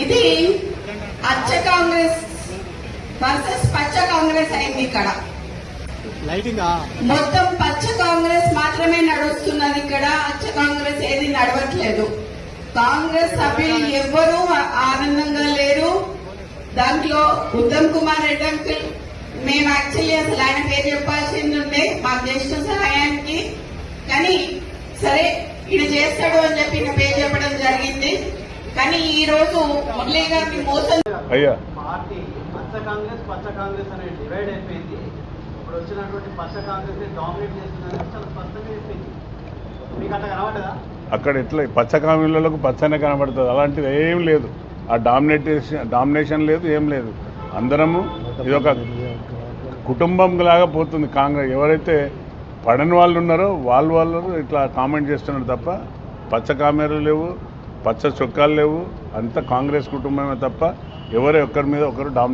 ఇది అచ్చ కాంగ్రెస్ వర్సెస్ పచ్చ కాంగ్రెస్ అయింది. ఇక్కడ మొత్తం పచ్చ కాంగ్రెస్ మాత్రమే నడుస్తున్నది. ఇక్కడ అచ్చ కాంగ్రెస్ ఏది నడవట్లేదు. కాంగ్రెస్ సభ్యులు ఎవ్వరూ ఆనందంగా లేరు. దాంట్లో ఉత్తమ్ కుమార్ రెడ్డి అంకుల్, మేము యాక్చువల్లీ అసలు ఆయన పేరు చెప్పాల్సింది ఉండే మాకు చేసిన సహాయానికి, కానీ సరే ఈయన చేస్తాడు అని చెప్పి ఈయన పేరు చెప్పడం జరిగింది. కానీ ఈ రోజు మురళీ గారిని మోసం పార్టీ పచ్చ కాంగ్రెస్ అనే డివైడ్ అయిపోయింది. ఇప్పుడు వచ్చినటువంటి పచ్చ కాంగ్రెస్ డామినేట్ చేస్తుందని చాలా స్పష్టంగా చెప్పింది. మీకు అట్లా కనబడదా? అక్కడ ఎట్లా పచ్చ కాంగ్రెస్లకు పచ్చనే కనబడుతుంది. అలాంటిది ఏం లేదు. ఆ డామినేషన్ లేదు, ఏం లేదు. అందరము ఇది ఒక కుటుంబం లాగా పోతుంది. కాంగ్రెస్ ఎవరైతే పడని వాళ్ళు ఉన్నారో వాళ్ళు ఇట్లా కామెంట్ చేస్తున్నారు తప్ప పచ్చ కామెరలు లేవు, పచ్చ చొక్కాలు లేవు. అంతా కాంగ్రెస్ కుటుంబమే తప్ప ఎవరు ఒక్కరి మీద ఒకరు డామినేట్